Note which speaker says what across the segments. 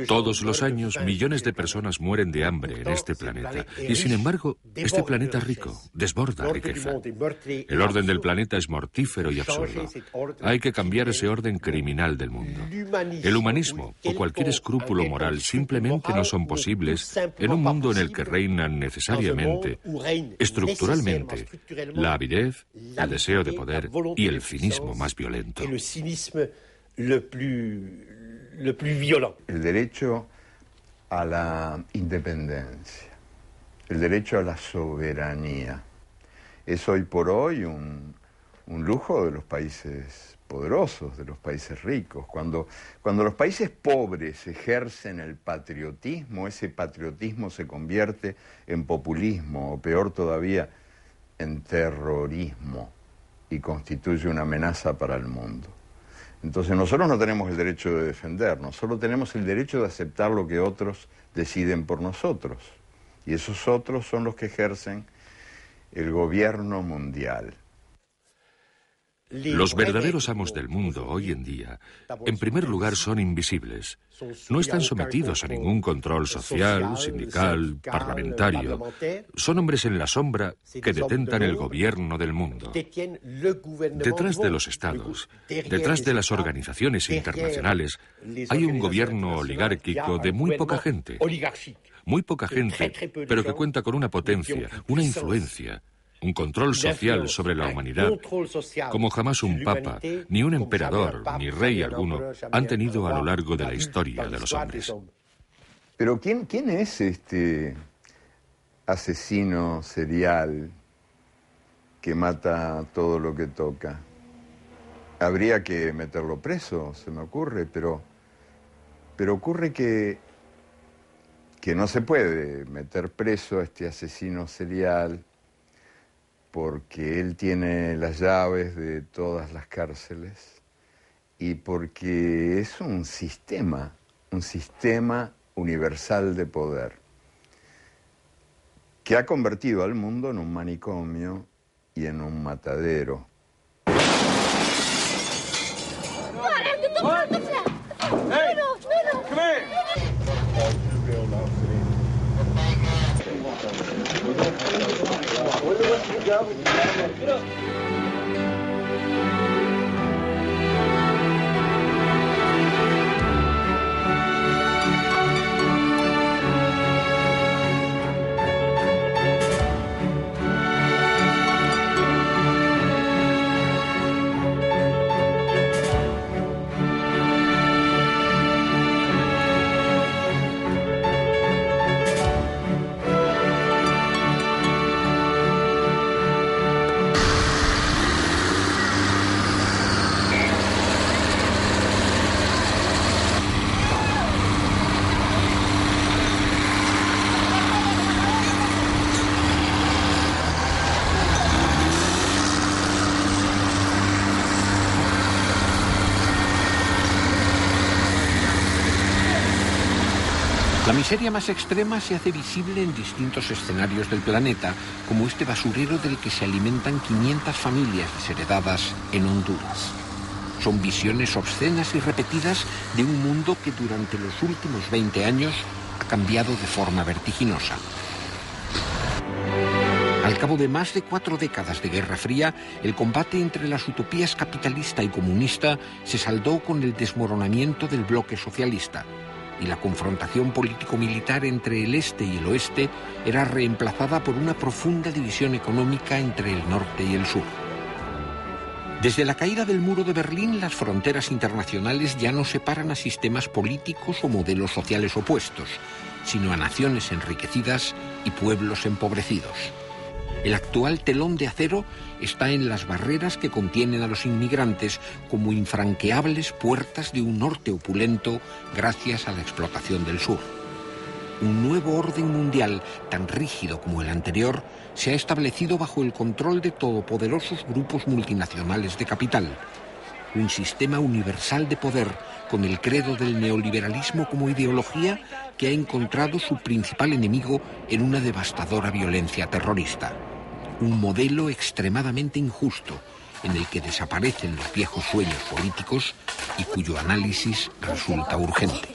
Speaker 1: Todos los años, millones de personas mueren de hambre en este planeta. Y sin embargo, este planeta rico desborda riqueza. El orden del planeta es mortífero y absurdo. Hay que cambiar ese orden criminal del mundo. El humanismo o cualquier escrúpulo moral simplemente no son posibles en un mundo en el que reinan necesariamente, estructuralmente, la avidez, el deseo de poder y el cinismo más violento.
Speaker 2: El derecho a la independencia, el derecho a la soberanía, es hoy por hoy un lujo de los países poderosos, de los países ricos. Cuando los países pobres ejercen el patriotismo, ese patriotismo se convierte en populismo, o peor todavía, en terrorismo, y constituye una amenaza para el mundo. Entonces nosotros no tenemos el derecho de defendernos, solo tenemos el derecho de aceptar lo que otros deciden por nosotros. Y esos otros son los que ejercen el gobierno mundial.
Speaker 1: Los verdaderos amos del mundo hoy en día, en primer lugar, son invisibles. No están sometidos a ningún control social, sindical, parlamentario. Son hombres en la sombra que detentan el gobierno del mundo. Detrás de los estados, detrás de las organizaciones internacionales, hay un gobierno oligárquico de muy poca gente. Muy poca gente, pero que cuenta con una potencia, una influencia, un control social sobre la humanidad, como jamás un papa, ni un emperador, ni rey alguno han tenido a lo largo de la historia de los hombres.
Speaker 2: Pero ¿quién es este asesino serial que mata todo lo que toca? Habría que meterlo preso, se me ocurre, pero ocurre que no se puede meter preso a este asesino serial porque él tiene las llaves de todas las cárceles y porque es un sistema universal de poder que ha convertido al mundo en un manicomio y en un matadero.
Speaker 3: La miseria más extrema se hace visible en distintos escenarios del planeta, como este basurero del que se alimentan 500 familias desheredadas en Honduras. Son visiones obscenas y repetidas de un mundo que durante los últimos 20 años ha cambiado de forma vertiginosa. Al cabo de más de 4 décadas de Guerra Fría, el combate entre las utopías capitalista y comunista se saldó con el desmoronamiento del bloque socialista, y la confrontación político-militar entre el este y el oeste era reemplazada por una profunda división económica entre el norte y el sur. Desde la caída del muro de Berlín, las fronteras internacionales ya no separan a sistemas políticos o modelos sociales opuestos, sino a naciones enriquecidas y pueblos empobrecidos. El actual telón de acero está en las barreras que contienen a los inmigrantes como infranqueables puertas de un norte opulento gracias a la explotación del sur. Un nuevo orden mundial, tan rígido como el anterior, se ha establecido bajo el control de todopoderosos grupos multinacionales de capital. un sistema universal de poder con el credo del neoliberalismo como ideología que ha encontrado su principal enemigo en una devastadora violencia terrorista. Un modelo extremadamente injusto en el que desaparecen los viejos sueños políticos y cuyo análisis resulta urgente.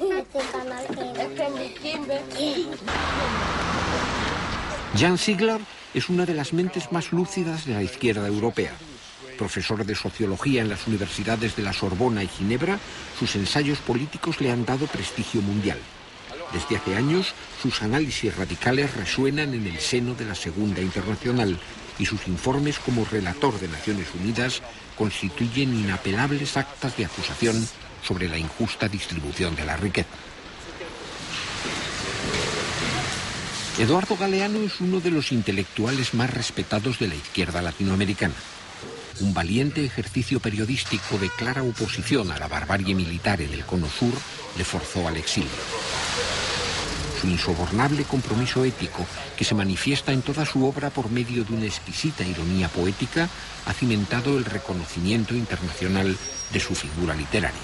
Speaker 3: Jan Ziegler es una de las mentes más lúcidas de la izquierda europea. Profesor de sociología en las universidades de la Sorbona y Ginebra, sus ensayos políticos le han dado prestigio mundial. Desde hace años, sus análisis radicales resuenan en el seno de la Segunda Internacional y sus informes como relator de Naciones Unidas constituyen inapelables actas de acusación sobre la injusta distribución de la riqueza. Eduardo Galeano es uno de los intelectuales más respetados de la izquierda latinoamericana. Un valiente ejercicio periodístico de clara oposición a la barbarie militar en el Cono Sur le forzó al exilio. Su insobornable compromiso ético, que se manifiesta en toda su obra por medio de una exquisita ironía poética, ha cimentado el reconocimiento internacional de su figura literaria.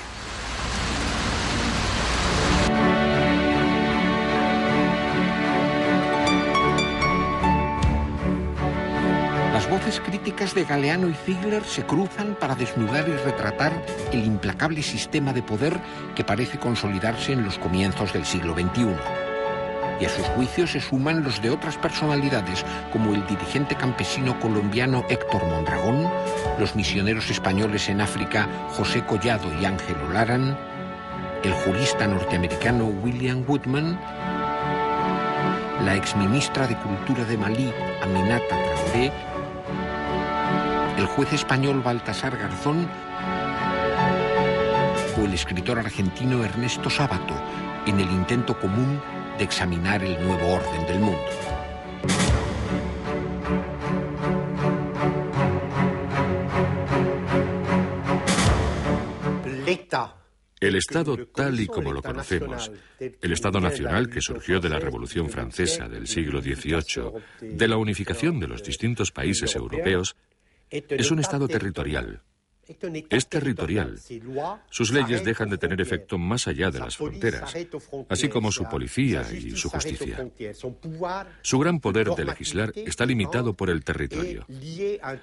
Speaker 3: Las voces críticas de Galeano y Ziegler se cruzan para desnudar y retratar el implacable sistema de poder que parece consolidarse en los comienzos del siglo XXI. Y a sus juicios se suman los de otras personalidades, como el dirigente campesino colombiano Héctor Mondragón, los misioneros españoles en África José Collado y Ángelo Laran, el jurista norteamericano William Woodman, la exministra de Cultura de Malí, Aminata Traoré, el juez español Baltasar Garzón o el escritor argentino Ernesto Sábato, en el intento común de examinar el nuevo orden del mundo.
Speaker 1: El Estado tal y como lo conocemos, el Estado nacional que surgió de la Revolución Francesa del siglo XVIII, de la unificación de los distintos países europeos, es un Estado territorial. Es territorial. Sus leyes dejan de tener efecto más allá de las fronteras, así como su policía y su justicia. Su gran poder de legislar está limitado por el territorio.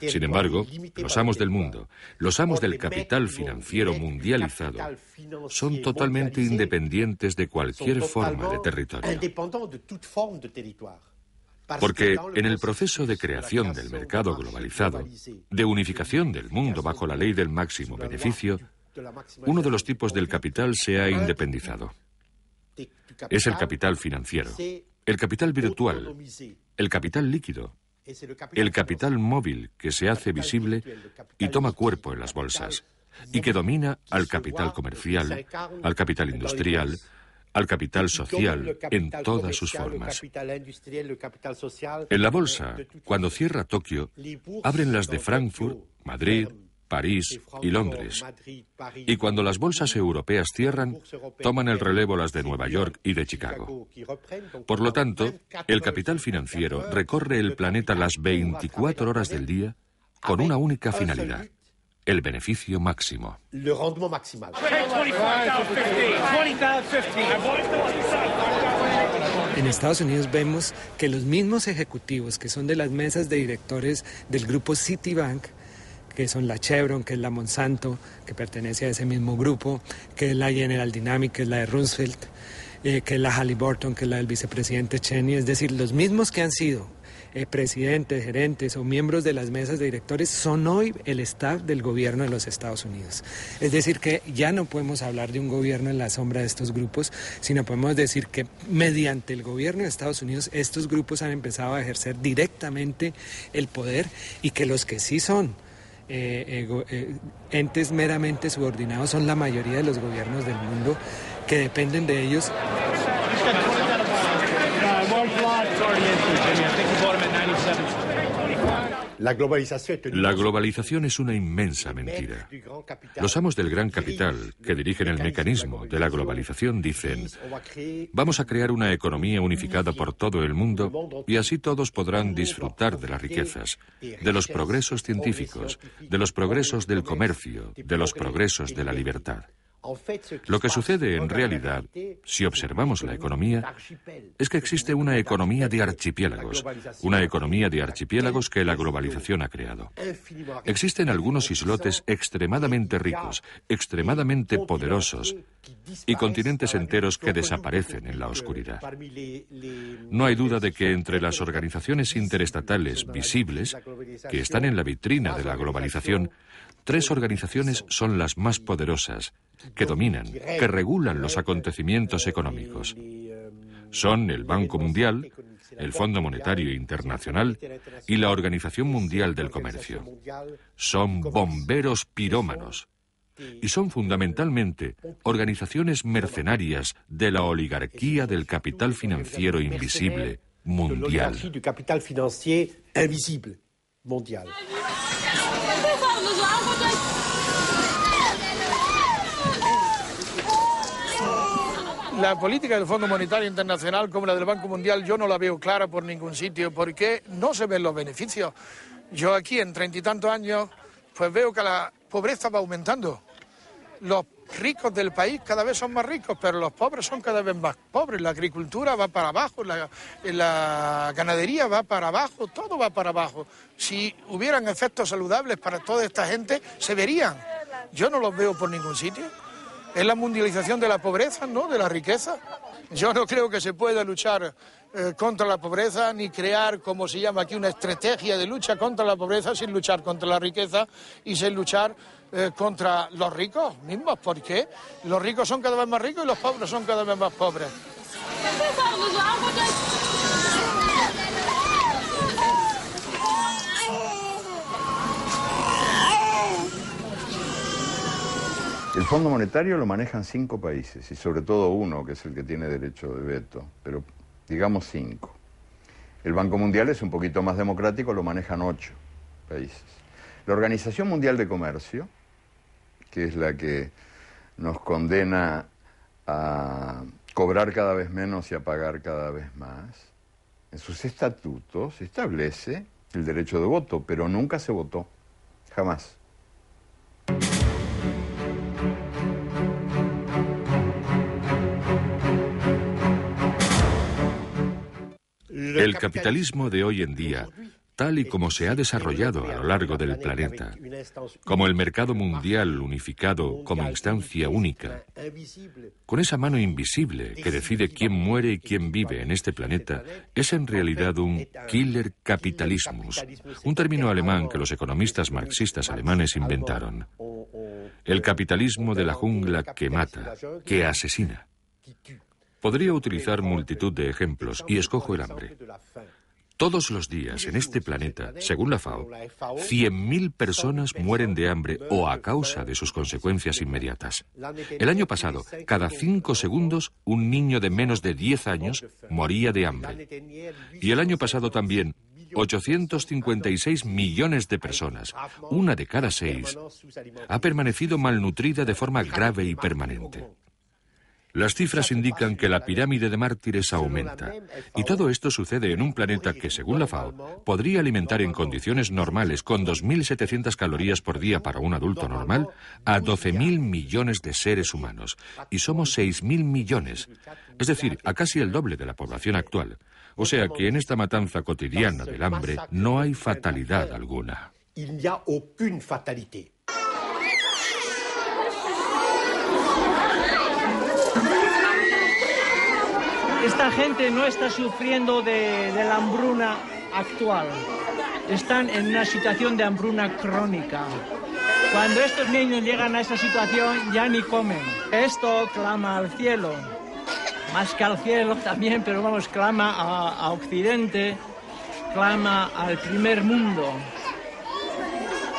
Speaker 1: Sin embargo, los amos del mundo, los amos del capital financiero mundializado, son totalmente independientes de cualquier forma de territorio. Porque en el proceso de creación del mercado globalizado, de unificación del mundo bajo la ley del máximo beneficio, uno de los tipos del capital se ha independizado. Es el capital financiero, el capital virtual, el capital líquido, el capital móvil que se hace visible y toma cuerpo en las bolsas, y que domina al capital comercial, al capital industrial, al capital social en todas sus formas. En la bolsa, cuando cierra Tokio, abren las de Frankfurt, Madrid, París y Londres. Y cuando las bolsas europeas cierran, toman el relevo las de Nueva York y de Chicago. Por lo tanto, el capital financiero recorre el planeta las 24 horas del día con una única finalidad: el beneficio máximo.
Speaker 4: En Estados Unidos vemos que los mismos ejecutivos que son de las mesas de directores del grupo Citibank, que son la Chevron, que es la Monsanto, que pertenece a ese mismo grupo, que es la General Dynamics, que es la de Roosevelt, que es la Halliburton, que es la del vicepresidente Cheney, es decir, los mismos que han sido presidentes, gerentes o miembros de las mesas de directores son hoy el staff del gobierno de los Estados Unidos. Es decir, que ya no podemos hablar de un gobierno en la sombra de estos grupos, sino podemos decir que mediante el gobierno de Estados Unidos estos grupos han empezado a ejercer directamente el poder, y que los que sí son entes meramente subordinados son la mayoría de los gobiernos del mundo, que dependen de ellos.
Speaker 1: La globalización es una inmensa mentira. Los amos del gran capital, que dirigen el mecanismo de la globalización, dicen: vamos a crear una economía unificada por todo el mundo y así todos podrán disfrutar de las riquezas, de los progresos científicos, de los progresos del comercio, de los progresos de la libertad. Lo que sucede en realidad, si observamos la economía, es que existe una economía de archipiélagos que la globalización ha creado. Existen algunos islotes extremadamente ricos, extremadamente poderosos, y continentes enteros que desaparecen en la oscuridad. No hay duda de que entre las organizaciones interestatales visibles, que están en la vitrina de la globalización, 3 organizaciones son las más poderosas, que dominan, que regulan los acontecimientos económicos. Son el Banco Mundial, el Fondo Monetario Internacional y la Organización Mundial del Comercio. Son bomberos pirómanos y son fundamentalmente organizaciones mercenarias de la oligarquía del capital financiero invisible mundial.
Speaker 5: La política del Fondo Monetario Internacional como la del Banco Mundial yo no la veo clara por ningún sitio porque no se ven los beneficios. Yo aquí en 30 y tantos años pues veo que la pobreza va aumentando. Los ricos del país cada vez son más ricos, pero los pobres son cada vez más pobres. La agricultura va para abajo, la ganadería va para abajo, todo va para abajo. Si hubieran efectos saludables para toda esta gente, se verían. Yo no los veo por ningún sitio. Es la mundialización de la pobreza, ¿no?, de la riqueza. Yo no creo que se pueda luchar contra la pobreza ni crear, como se llama aquí, una estrategia de lucha contra la pobreza sin luchar contra la riqueza y sin luchar contra los ricos mismos, porque los ricos son cada vez más ricos y los pobres son cada vez más pobres.
Speaker 2: El Fondo Monetario lo manejan 5 países y sobre todo uno, que es el que tiene derecho de veto, pero digamos 5. El Banco Mundial es un poquito más democrático, lo manejan 8 países. La Organización Mundial de Comercio, que es la que nos condena a cobrar cada vez menos y a pagar cada vez más, en sus estatutos establece el derecho de voto, pero nunca se votó, jamás.
Speaker 1: El capitalismo de hoy en día, tal y como se ha desarrollado a lo largo del planeta, como el mercado mundial unificado como instancia única, con esa mano invisible que decide quién muere y quién vive en este planeta, es en realidad un killer capitalismus, un término alemán que los economistas marxistas alemanes inventaron. El capitalismo de la jungla que mata, que asesina. Podría utilizar multitud de ejemplos y escojo el hambre. Todos los días en este planeta, según la FAO, 100.000 personas mueren de hambre o a causa de sus consecuencias inmediatas. El año pasado, cada 5 segundos, un niño de menos de 10 años moría de hambre. Y el año pasado también, 856 millones de personas, una de cada 6, ha permanecido malnutrida de forma grave y permanente. Las cifras indican que la pirámide de mártires aumenta, y todo esto sucede en un planeta que, según la FAO, podría alimentar en condiciones normales, con 2.700 calorías por día para un adulto normal, a 12.000 millones de seres humanos, y somos 6.000 millones, es decir, a casi el doble de la población actual. O sea que en esta matanza cotidiana del hambre no hay fatalidad alguna.
Speaker 6: Esta gente no está sufriendo de la hambruna actual. Están en una situación de hambruna crónica. Cuando estos niños llegan a esa situación, ya ni comen. Esto clama al cielo. Más que al cielo también, pero vamos, clama a Occidente, clama al primer mundo.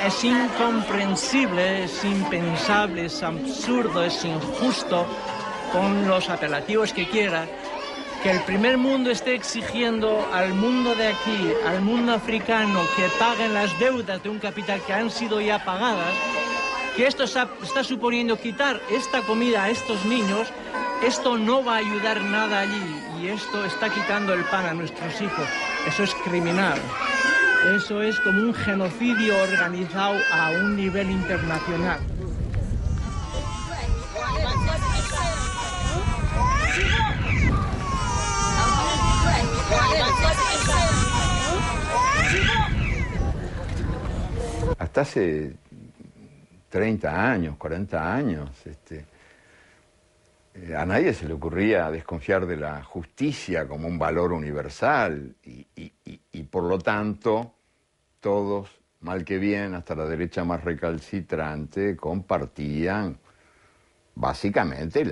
Speaker 6: Es incomprensible, es impensable, es absurdo, es injusto, con los apelativos que quiera, que el primer mundo esté exigiendo al mundo de aquí, al mundo africano, que paguen las deudas de un capital que han sido ya pagadas, que esto está suponiendo quitar esta comida a estos niños, esto no va a ayudar nada allí y esto está quitando el pan a nuestros hijos. Eso es criminal. Eso es como un genocidio organizado a un nivel internacional.
Speaker 2: Hasta hace 30 años, 40 años, a nadie se le ocurría desconfiar de la justicia como un valor universal y por lo tanto todos, mal que bien, hasta la derecha más recalcitrante, compartían básicamente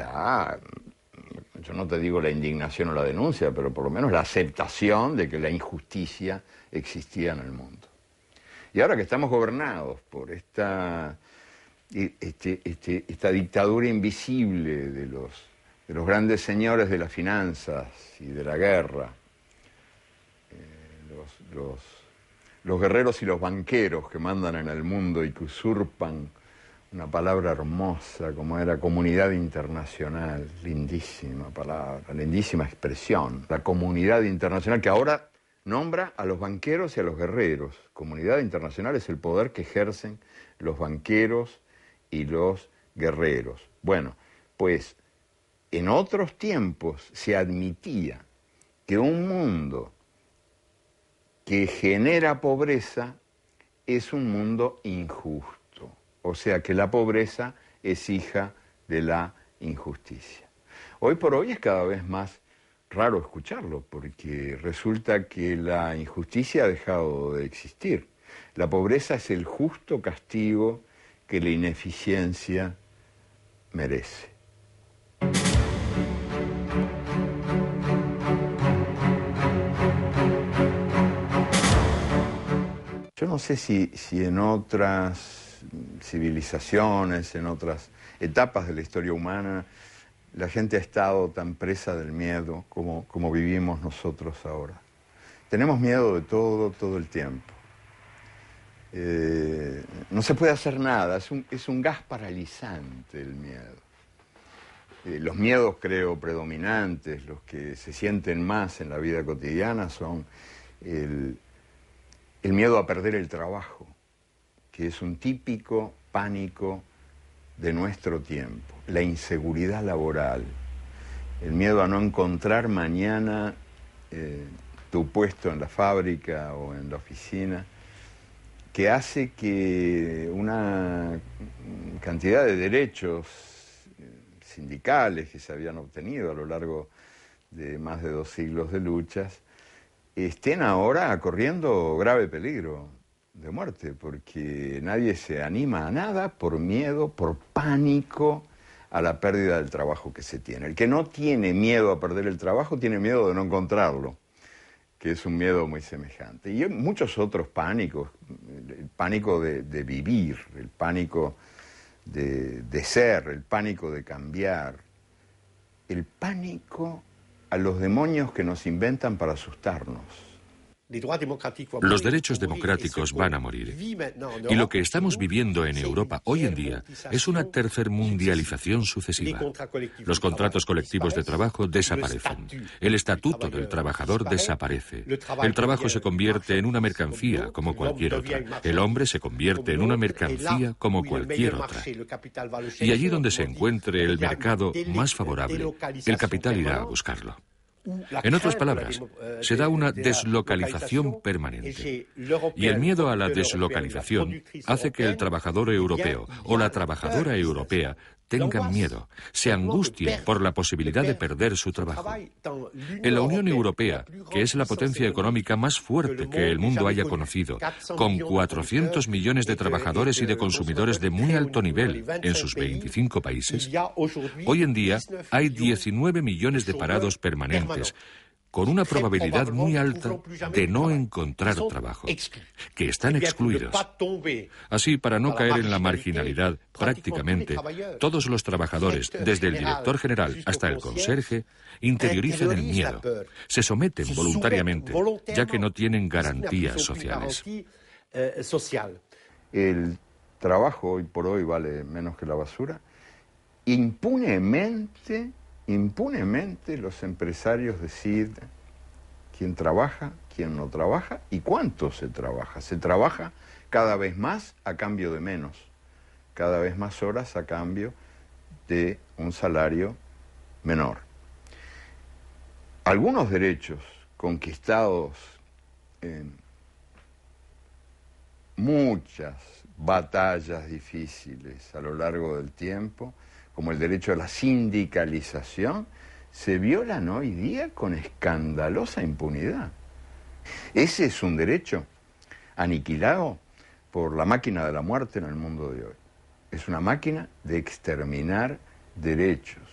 Speaker 2: yo no te digo la indignación o la denuncia, pero por lo menos la aceptación de que la injusticia existía en el mundo. Y ahora que estamos gobernados por esta dictadura invisible de los grandes señores de las finanzas y de la guerra, los guerreros y los banqueros que mandan en el mundo y que usurpan una palabra hermosa como era comunidad internacional, lindísima palabra, lindísima expresión, la comunidad internacional que ahora nombra a los banqueros y a los guerreros. Comunidad internacional es el poder que ejercen los banqueros y los guerreros. Bueno, pues en otros tiempos se admitía que un mundo que genera pobreza es un mundo injusto. O sea que la pobreza es hija de la injusticia. Hoy por hoy es cada vez más raro escucharlo, porque resulta que la injusticia ha dejado de existir. La pobreza es el justo castigo que la ineficiencia merece. Yo no sé si en otras civilizaciones, en otras etapas de la historia humana, la gente ha estado tan presa del miedo como vivimos nosotros ahora. Tenemos miedo de todo el tiempo. No se puede hacer nada, es un gas paralizante el miedo. Los miedos, creo, predominantes, los que se sienten más en la vida cotidiana son el miedo a perder el trabajo, que es un típico pánico de nuestro tiempo, la inseguridad laboral, el miedo a no encontrar mañana tu puesto en la fábrica o en la oficina, que hace que una cantidad de derechos sindicales que se habían obtenido a lo largo de más de 2 siglos de luchas estén ahora corriendo grave peligro de muerte, porque nadie se anima a nada por miedo, por pánico a la pérdida del trabajo que se tiene. El que no tiene miedo a perder el trabajo tiene miedo de no encontrarlo, que es un miedo muy semejante. Y hay muchos otros pánicos, el pánico de vivir, el pánico de ser, el pánico de cambiar, el pánico a los demonios que nos inventan para asustarnos.
Speaker 1: Los derechos democráticos van a morir. Y lo que estamos viviendo en Europa hoy en día es una tercermundialización sucesiva. Los contratos colectivos de trabajo desaparecen. El estatuto del trabajador desaparece. El trabajo se convierte en una mercancía como cualquier otra. El hombre se convierte en una mercancía como cualquier otra. Y allí donde se encuentre el mercado más favorable, el capital irá a buscarlo. En otras palabras, se da una deslocalización permanente. Y el miedo a la deslocalización hace que el trabajador europeo o la trabajadora europea tengan miedo, se angustien por la posibilidad de perder su trabajo. En la Unión Europea, que es la potencia económica más fuerte que el mundo haya conocido, con 400 millones de trabajadores y de consumidores de muy alto nivel en sus 25 países, hoy en día hay 19 millones de parados permanentes, con una probabilidad muy alta de no encontrar trabajo, que están excluidos. Así, para no caer en la marginalidad, prácticamente todos los trabajadores, desde el director general hasta el conserje, interiorizan el miedo, se someten voluntariamente, ya que no tienen garantías sociales.
Speaker 2: El trabajo hoy por hoy vale menos que la basura. Impunemente los empresarios deciden quién trabaja, quién no trabaja y cuánto se trabaja. Se trabaja cada vez más a cambio de menos, cada vez más horas a cambio de un salario menor. Algunos derechos conquistados en muchas batallas difíciles a lo largo del tiempo, como el derecho a la sindicalización, se violan hoy día con escandalosa impunidad. Ese es un derecho aniquilado por la máquina de la muerte en el mundo de hoy. Es una máquina de exterminar derechos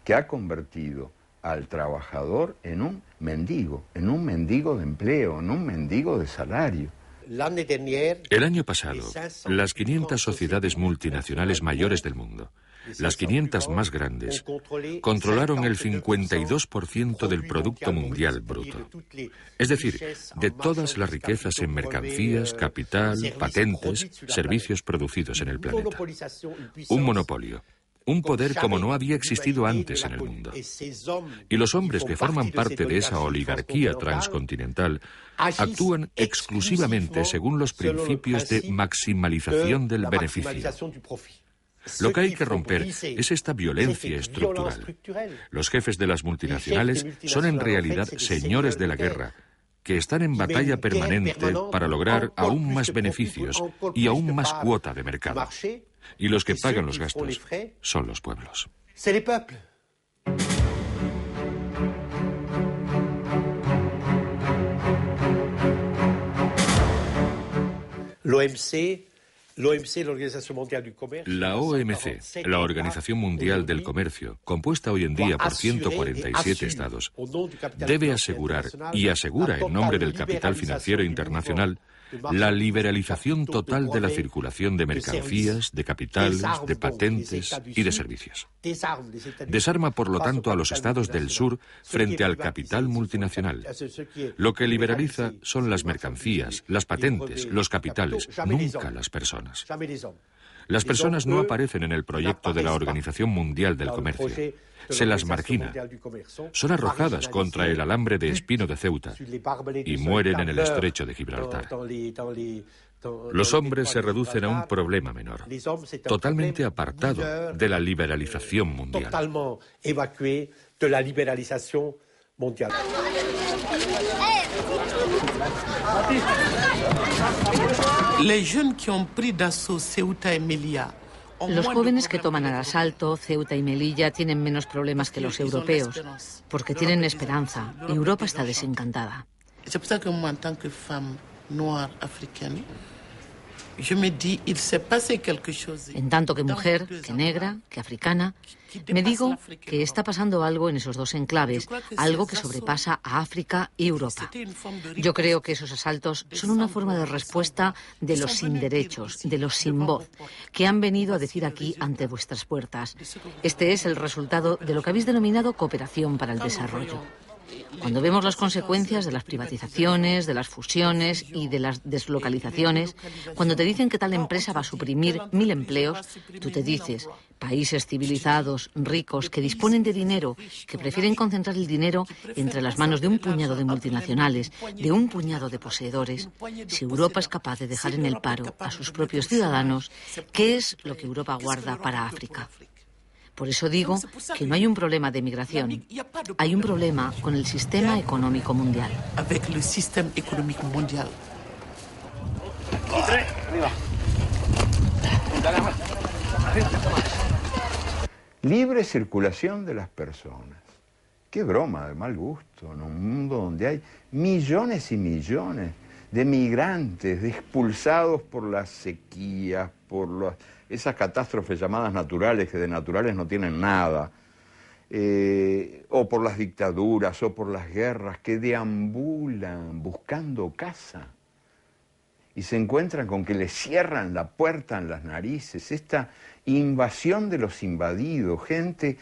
Speaker 2: que ha convertido al trabajador en un mendigo de empleo, en un mendigo de salario.
Speaker 1: El año pasado, las 500 sociedades multinacionales mayores del mundo, las 500 más grandes, controlaron el 52% del Producto Mundial Bruto. Es decir, de todas las riquezas en mercancías, capital, patentes, servicios producidos en el planeta. Un monopolio. Un poder como no había existido antes en el mundo. Y los hombres que forman parte de esa oligarquía transcontinental actúan exclusivamente según los principios de maximalización del beneficio. Lo que hay que romper es esta violencia estructural. Los jefes de las multinacionales son en realidad señores de la guerra, que están en batalla permanente para lograr aún más beneficios y aún más cuota de mercado. Y los que pagan los gastos son los pueblos. La OMC, la Organización Mundial del Comercio, compuesta hoy en día por 147 estados, debe asegurar, y asegura en nombre del capital financiero internacional, la liberalización total de la circulación de mercancías, de capitales, de patentes y de servicios. Desarma, por lo tanto, a los estados del sur frente al capital multinacional. Lo que liberaliza son las mercancías, las patentes, los capitales, nunca las personas. Las personas no aparecen en el proyecto de la Organización Mundial del Comercio. Se las margina. Son arrojadas contra el alambre de espino de Ceuta y mueren en el estrecho de Gibraltar. Los hombres se reducen a un problema menor, totalmente apartado de la liberalización mundial.
Speaker 7: Los jóvenes que toman al asalto Ceuta y Melilla tienen menos problemas que los europeos, porque tienen esperanza. Europa está desencantada. En tanto que mujer, que negra, que africana, me digo que está pasando algo en esos dos enclaves, algo que sobrepasa a África y Europa. Yo creo que esos asaltos son una forma de respuesta de los sin derechos, de los sin voz, que han venido a decir aquí ante vuestras puertas. Este es el resultado de lo que habéis denominado cooperación para el desarrollo. Cuando vemos las consecuencias de las privatizaciones, de las fusiones y de las deslocalizaciones, cuando te dicen que tal empresa va a suprimir 1000 empleos, tú te dices, países civilizados, ricos, que disponen de dinero, que prefieren concentrar el dinero entre las manos de un puñado de multinacionales, de un puñado de poseedores. Si Europa es capaz de dejar en el paro a sus propios ciudadanos, ¿qué es lo que Europa guarda para África? Por eso digo que no hay un problema de migración, hay un problema con el sistema económico mundial.
Speaker 2: Libre circulación de las personas. Qué broma de mal gusto, en un mundo donde hay millones y millones de migrantes expulsados por las sequías, por esas catástrofes llamadas naturales, que de naturales no tienen nada. o por las dictaduras, o por las guerras, que deambulan buscando casa y se encuentran con que les cierran la puerta en las narices, esta invasión de los invadidos, gente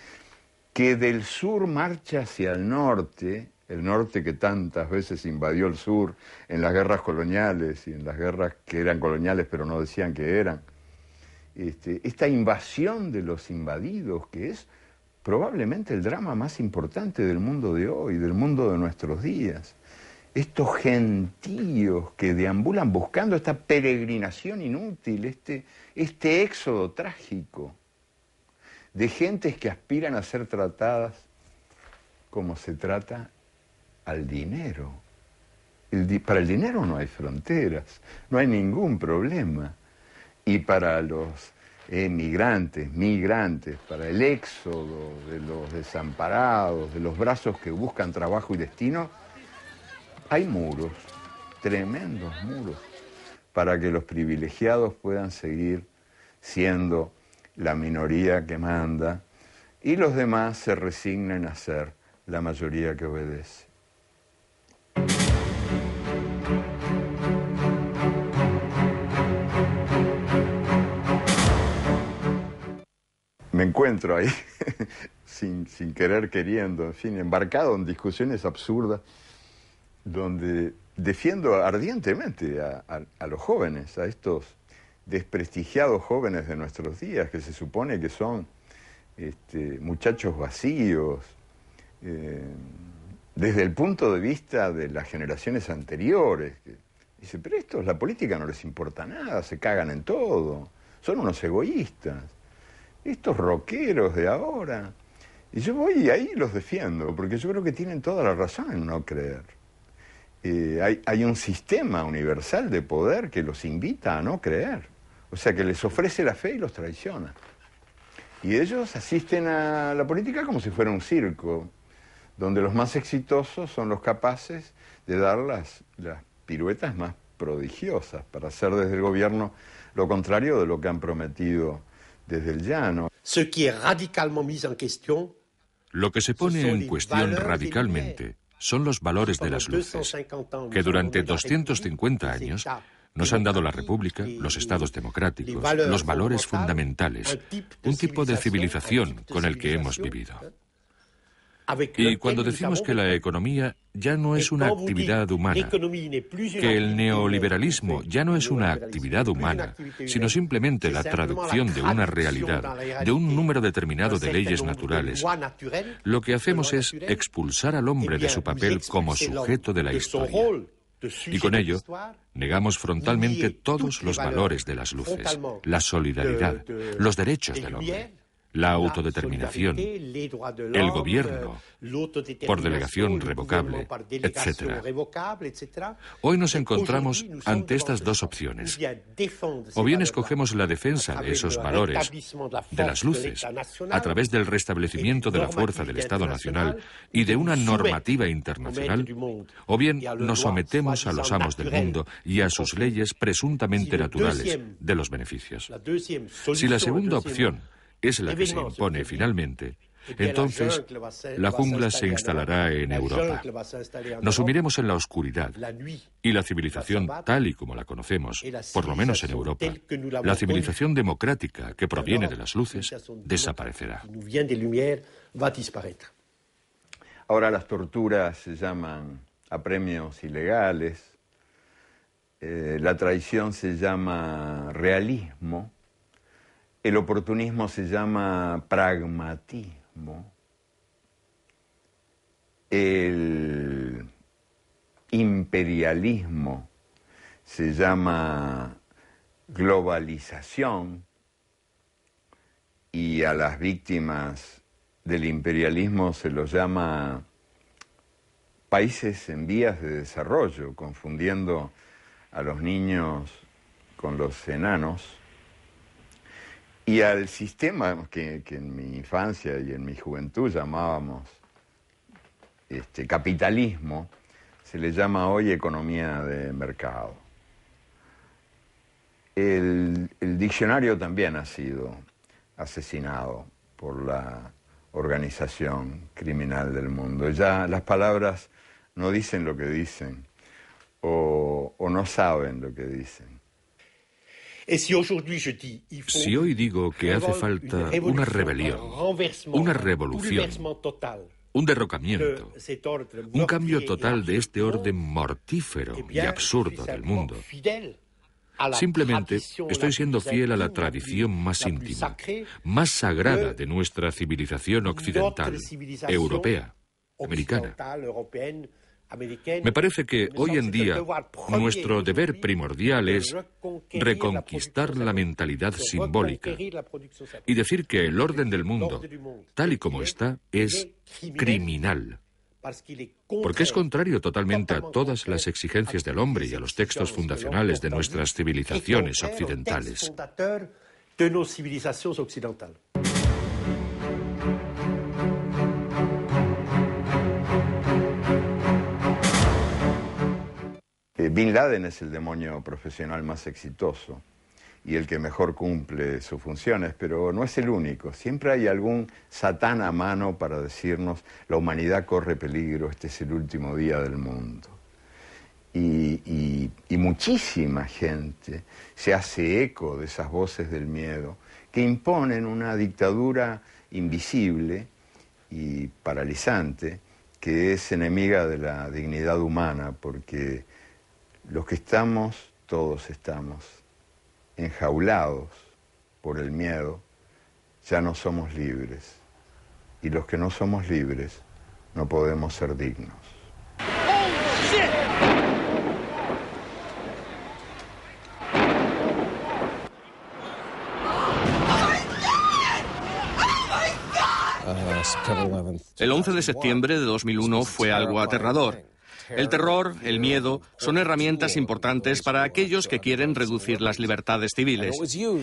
Speaker 2: que del sur marcha hacia el norte que tantas veces invadió el sur en las guerras coloniales y en las guerras que eran coloniales pero no decían que eran. Esta invasión de los invadidos, que es probablemente el drama más importante del mundo de hoy, del mundo de nuestros días. Estos gentíos que deambulan buscando esta peregrinación inútil, este éxodo trágico de gentes que aspiran a ser tratadas como se trata al dinero. Para el dinero no hay fronteras, no hay ningún problema. Y para los migrantes, para el éxodo de los desamparados, de los brazos que buscan trabajo y destino, hay muros, tremendos muros, para que los privilegiados puedan seguir siendo la minoría que manda y los demás se resignen a ser la mayoría que obedece. Me encuentro ahí, sin querer queriendo, en fin, embarcado en discusiones absurdas, donde defiendo ardientemente a los jóvenes, a estos desprestigiados jóvenes de nuestros días, que se supone que son muchachos vacíos, desde el punto de vista de las generaciones anteriores. Dice, pero estos, la política no les importa nada, se cagan en todo, son unos egoístas. Estos rockeros de ahora. Y yo voy y ahí los defiendo, porque yo creo que tienen toda la razón en no creer. Hay un sistema universal de poder que los invita a no creer. O sea, que les ofrece la fe y los traiciona. Y ellos asisten a la política como si fuera un circo, donde los más exitosos son los capaces de dar las piruetas más prodigiosas para hacer desde el gobierno lo contrario de lo que han prometido desde el llano.
Speaker 1: Lo que se pone en cuestión radicalmente son los valores de las luces, que durante 250 años nos han dado la República, los estados democráticos, los valores fundamentales, un tipo de civilización con el que hemos vivido. Y cuando decimos que la economía ya no es una actividad humana, que el neoliberalismo ya no es una actividad humana, sino simplemente la traducción de una realidad, de un número determinado de leyes naturales, lo que hacemos es expulsar al hombre de su papel como sujeto de la historia. Y con ello, negamos frontalmente todos los valores de las luces, la solidaridad, los derechos del hombre, la autodeterminación, el gobierno, por delegación revocable, etc. Hoy nos encontramos ante estas dos opciones. O bien escogemos la defensa de esos valores, de las luces, a través del restablecimiento de la fuerza del Estado Nacional y de una normativa internacional, o bien nos sometemos a los amos del mundo y a sus leyes presuntamente naturales de los beneficios. Si la segunda opción es la que se impone finalmente, entonces la jungla se instalará en Europa. Nos sumiremos en la oscuridad y la civilización tal y como la conocemos, por lo menos en Europa, la civilización democrática que proviene de las luces, desaparecerá.
Speaker 2: Ahora las torturas se llaman apremios ilegales, la traición se llama realismo, el oportunismo se llama pragmatismo, el imperialismo se llama globalización y a las víctimas del imperialismo se los llama países en vías de desarrollo, confundiendo a los niños con los enanos. Y al sistema que en mi infancia y en mi juventud llamábamos capitalismo, se le llama hoy economía de mercado. El diccionario también ha sido asesinado por la organización criminal del mundo. Ya las palabras no dicen lo que dicen o no saben lo que dicen.
Speaker 1: Si hoy digo que hace falta una rebelión, una revolución, un derrocamiento, un cambio total de este orden mortífero y absurdo del mundo, simplemente estoy siendo fiel a la tradición más íntima, más sagrada de nuestra civilización occidental, europea, americana. Me parece que hoy en día nuestro deber primordial es reconquistar la mentalidad simbólica y decir que el orden del mundo, tal y como está, es criminal. Porque es contrario totalmente a todas las exigencias del hombre y a los textos fundacionales de nuestras civilizaciones occidentales.
Speaker 2: Bin Laden es el demonio profesional más exitoso y el que mejor cumple sus funciones, pero no es el único. Siempre hay algún satán a mano para decirnos: la humanidad corre peligro, este es el último día del mundo. Y muchísima gente se hace eco de esas voces del miedo que imponen una dictadura invisible y paralizante que es enemiga de la dignidad humana, porque los que estamos, todos estamos enjaulados por el miedo, ya no somos libres. Y los que no somos libres, no podemos ser dignos.
Speaker 8: El 11 de septiembre de 2001 fue algo aterrador. El terror, el miedo, son herramientas importantes para aquellos que quieren reducir las libertades civiles.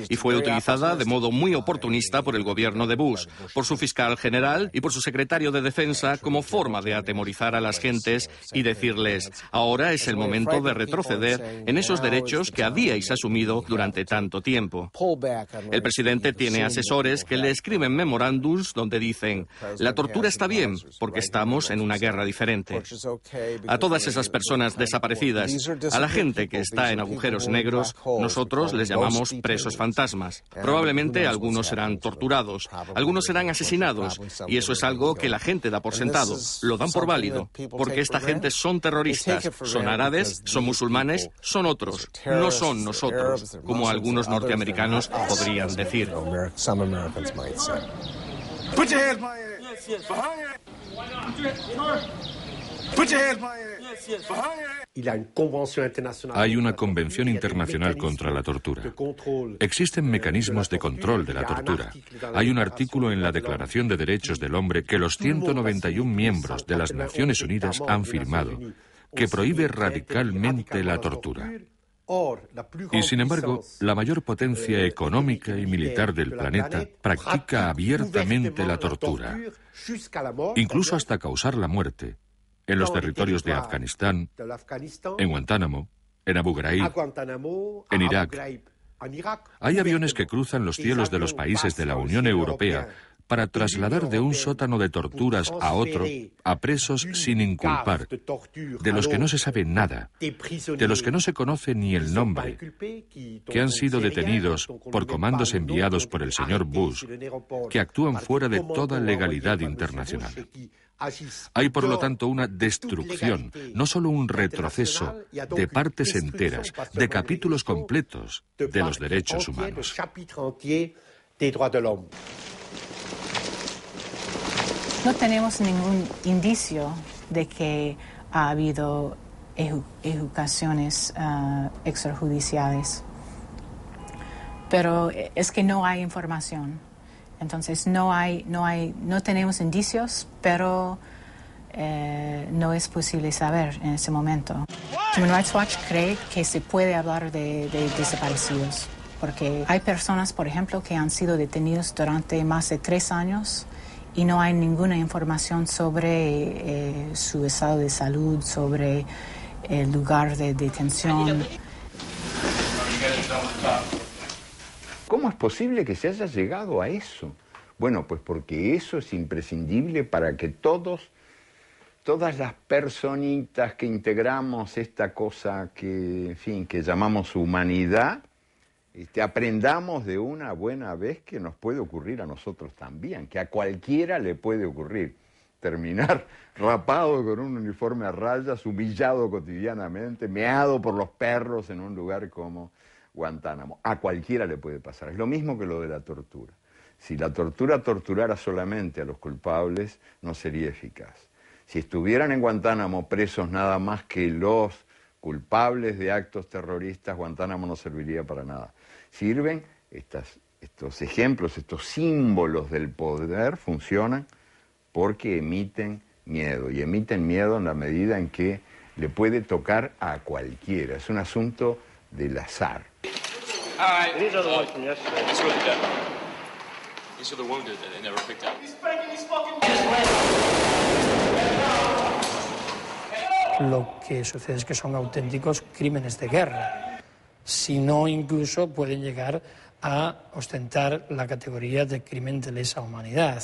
Speaker 8: Y fue utilizada de modo muy oportunista por el gobierno de Bush, por su fiscal general y por su secretario de Defensa como forma de atemorizar a las gentes y decirles: ahora es el momento de retroceder en esos derechos que habíais asumido durante tanto tiempo. El presidente tiene asesores que le escriben memorándums donde dicen: la tortura está bien porque estamos en una guerra diferente. A todas esas personas desaparecidas, a la gente que está en agujeros negros, nosotros les llamamos presos fantasmas. Probablemente algunos serán torturados, algunos serán asesinados, y eso es algo que la gente da por sentado, lo dan por válido, porque esta gente son terroristas, son árabes, son musulmanes, son otros, no son nosotros, como algunos norteamericanos podrían decir.
Speaker 1: Hay una convención internacional contra la tortura. Existen mecanismos de control de la tortura. Hay un artículo en la Declaración de Derechos del Hombre que los 191 miembros de las Naciones Unidas han firmado, que prohíbe radicalmente la tortura. Y sin embargo, la mayor potencia económica y militar del planeta practica abiertamente la tortura, incluso hasta causar la muerte. En los territorios de Afganistán, en Guantánamo, en Abu Ghraib, en Irak. Hay aviones que cruzan los cielos de los países de la Unión Europea para trasladar de un sótano de torturas a otro a presos sin inculpar, de los que no se sabe nada, de los que no se conoce ni el nombre, que han sido detenidos por comandos enviados por el señor Bush, que actúan fuera de toda legalidad internacional. Hay, por lo tanto, una destrucción, no solo un retroceso, de partes enteras, de capítulos completos de los derechos humanos.
Speaker 9: No tenemos ningún indicio de que ha habido ejecuciones extrajudiciales, pero es que no hay información. Entonces no tenemos indicios, pero no es posible saber en ese momento. Human Rights Watch cree que se puede hablar de desaparecidos, porque hay personas, por ejemplo, que han sido detenidos durante más de 3 años y no hay ninguna información sobre su estado de salud, sobre el lugar de detención.
Speaker 2: ¿Cómo es posible que se haya llegado a eso? Bueno, pues porque eso es imprescindible para que todas las personitas que integramos esta cosa que, en fin, que llamamos humanidad, aprendamos de una buena vez que nos puede ocurrir a nosotros también, que a cualquiera le puede ocurrir. Terminar rapado con un uniforme a rayas, humillado cotidianamente, meado por los perros en un lugar como Guantánamo. A cualquiera le puede pasar. Es lo mismo que lo de la tortura. Si la tortura torturara solamente a los culpables, no sería eficaz. Si estuvieran en Guantánamo presos nada más que los culpables de actos terroristas, Guantánamo no serviría para nada. Sirven estos ejemplos, estos símbolos del poder, funcionan porque emiten miedo, y emiten miedo en la medida en que le puede tocar a cualquiera. Es un asunto del azar.
Speaker 10: Lo que sucede es que son auténticos crímenes de guerra, si no incluso pueden llegar a ostentar la categoría de crimen de lesa humanidad.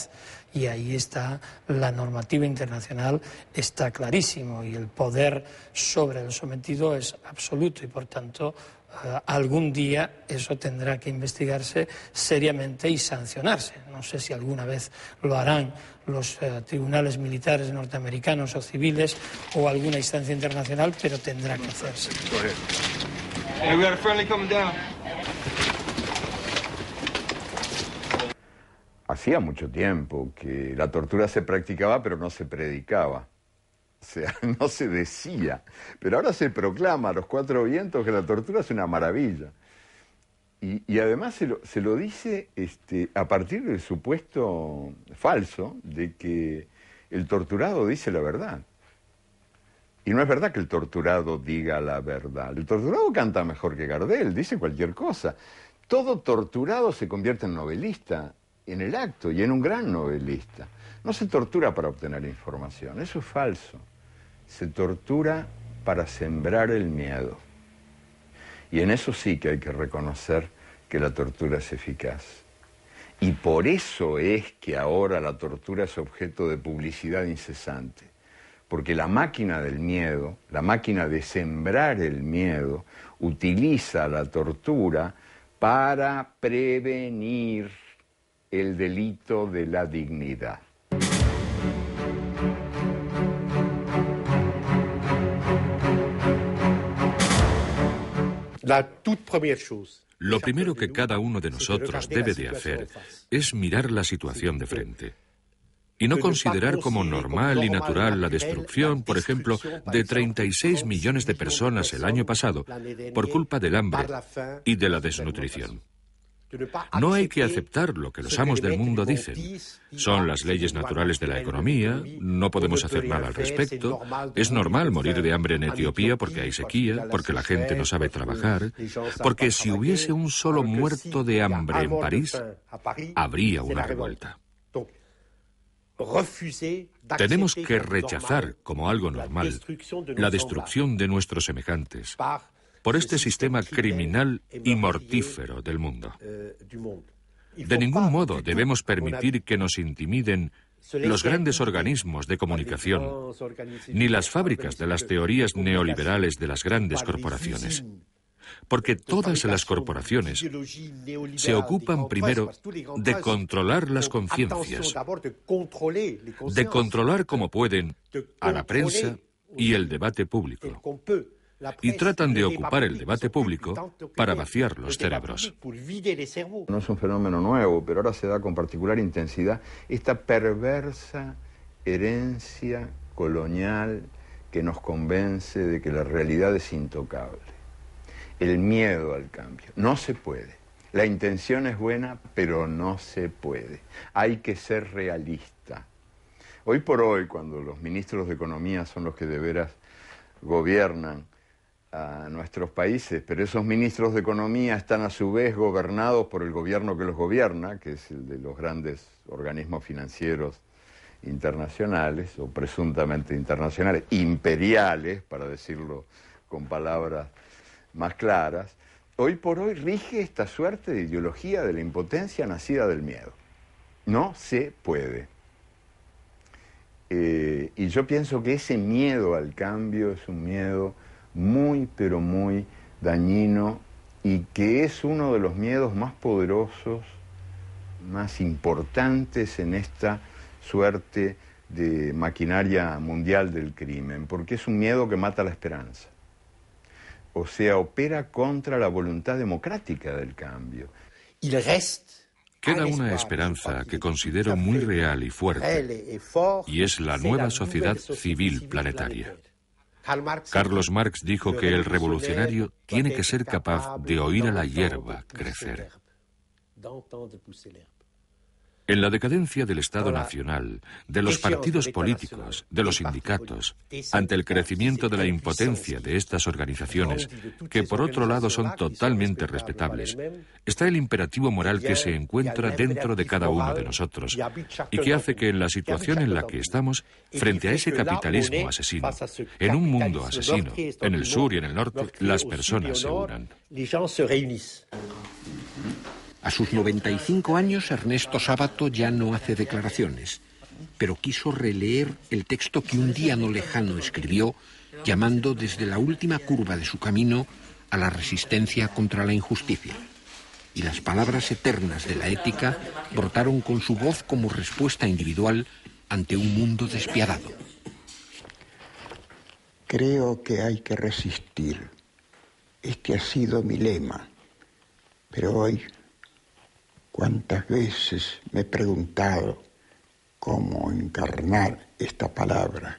Speaker 10: Y ahí está la normativa internacional, está clarísimo, y el poder sobre el sometido es absoluto, y por tanto algún día eso tendrá que investigarse seriamente y sancionarse. No sé si alguna vez lo harán los tribunales militares norteamericanos o civiles o alguna instancia internacional, pero tendrá que hacerse.
Speaker 11: Hey, we got a friendly coming down.
Speaker 2: Hacía mucho tiempo que la tortura se practicaba, pero no se predicaba. O sea, no se decía. Pero ahora se proclama a los cuatro vientos que la tortura es una maravilla. Y además se lo dice a partir del supuesto falso de que el torturado dice la verdad. Y no es verdad que el torturado diga la verdad. El torturado canta mejor que Gardel, dice cualquier cosa. Todo torturado se convierte en novelista en el acto, y en un gran novelista. No se tortura para obtener información, eso es falso. Se tortura para sembrar el miedo. Y en eso sí que hay que reconocer que la tortura es eficaz. Y por eso es que ahora la tortura es objeto de publicidad incesante. Porque la máquina del miedo, la máquina de sembrar el miedo, utiliza la tortura para prevenir el delito de la dignidad.
Speaker 1: Lo primero que cada uno de nosotros debe de hacer es mirar la situación de frente y no considerar como normal y natural la destrucción, por ejemplo, de 36 millones de personas el año pasado por culpa del hambre y de la desnutrición. No hay que aceptar lo que los amos del mundo dicen. Son las leyes naturales de la economía, no podemos hacer nada al respecto. Es normal morir de hambre en Etiopía porque hay sequía, porque la gente no sabe trabajar, porque si hubiese un solo muerto de hambre en París, habría una revuelta. Tenemos que rechazar como algo normal la destrucción de nuestros semejantes por este sistema criminal y mortífero del mundo. De ningún modo debemos permitir que nos intimiden los grandes organismos de comunicación, ni las fábricas de las teorías neoliberales de las grandes corporaciones. Porque todas las corporaciones se ocupan primero de controlar las conciencias, de controlar como pueden a la prensa y el debate público. Y tratan de ocupar el debate público para vaciar los cerebros.
Speaker 2: No es un fenómeno nuevo, pero ahora se da con particular intensidad esta perversa herencia colonial que nos convence de que la realidad es intocable. El miedo al cambio. No se puede. La intención es buena, pero no se puede. Hay que ser realista. Hoy por hoy, cuando los ministros de Economía son los que de veras gobiernan a nuestros países, pero esos ministros de Economía están a su vez gobernados por el gobierno que los gobierna, que es el de los grandes organismos financieros internacionales, o presuntamente internacionales, imperiales, para decirlo con palabras más claras. Hoy por hoy rige esta suerte de ideología de la impotencia nacida del miedo. No se puede. Y yo pienso que ese miedo al cambio es un miedo muy, pero muy dañino y que es uno de los miedos más poderosos, más importantes en esta suerte de maquinaria mundial del crimen, porque es un miedo que mata la esperanza. O sea, opera contra la voluntad democrática del cambio.
Speaker 1: Queda una esperanza que considero muy real y fuerte, y es la nueva sociedad civil planetaria. Carlos Marx dijo que el revolucionario tiene que ser capaz de oír a la hierba crecer. En la decadencia del Estado Nacional, de los partidos políticos, de los sindicatos, ante el crecimiento de la impotencia de estas organizaciones, que por otro lado son totalmente respetables, está el imperativo moral que se encuentra dentro de cada uno de nosotros y que hace que en la situación en la que estamos, frente a ese capitalismo asesino, en un mundo asesino, en el sur y en el norte, las personas se unan.
Speaker 3: A sus 95 años, Ernesto Sábato ya no hace declaraciones, pero quiso releer el texto que un día no lejano escribió, llamando desde la última curva de su camino a la resistencia contra la injusticia. Y las palabras eternas de la ética brotaron con su voz como respuesta individual ante un mundo despiadado.
Speaker 12: Creo que hay que resistir. Este ha sido mi lema. Pero hoy, cuántas veces me he preguntado cómo encarnar esta palabra,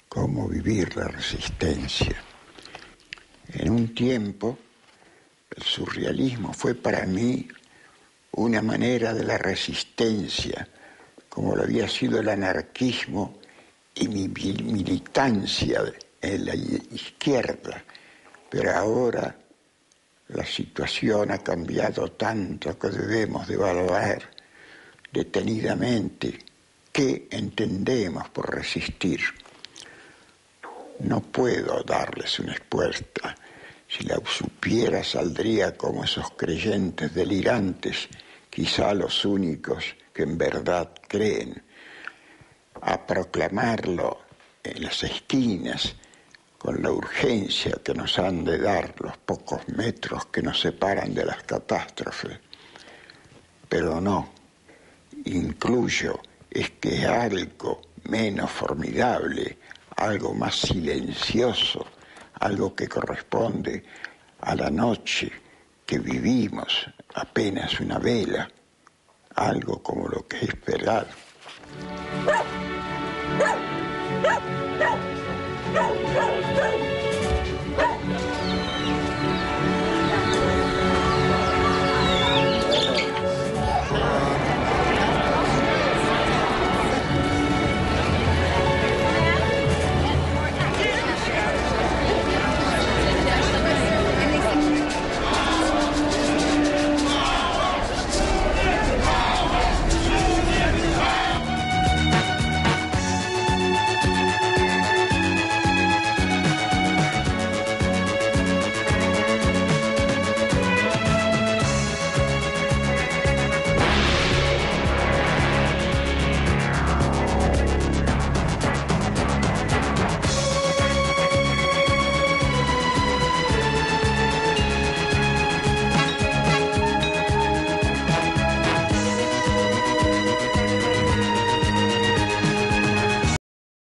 Speaker 12: cómo vivir la resistencia. En un tiempo, el surrealismo fue para mí una manera de la resistencia, como lo había sido el anarquismo y mi militancia en la izquierda. Pero ahora la situación ha cambiado tanto que debemos de evaluar detenidamente qué entendemos por resistir. No puedo darles una respuesta. Si la supiera, saldría como esos creyentes delirantes, quizá los únicos que en verdad creen, a proclamarlo en las esquinas con la urgencia que nos han de dar los pocos metros que nos separan de las catástrofes. Pero no, incluyo es que algo menos formidable, algo más silencioso, algo que corresponde a la noche que vivimos, apenas una vela, algo como lo que es esperar.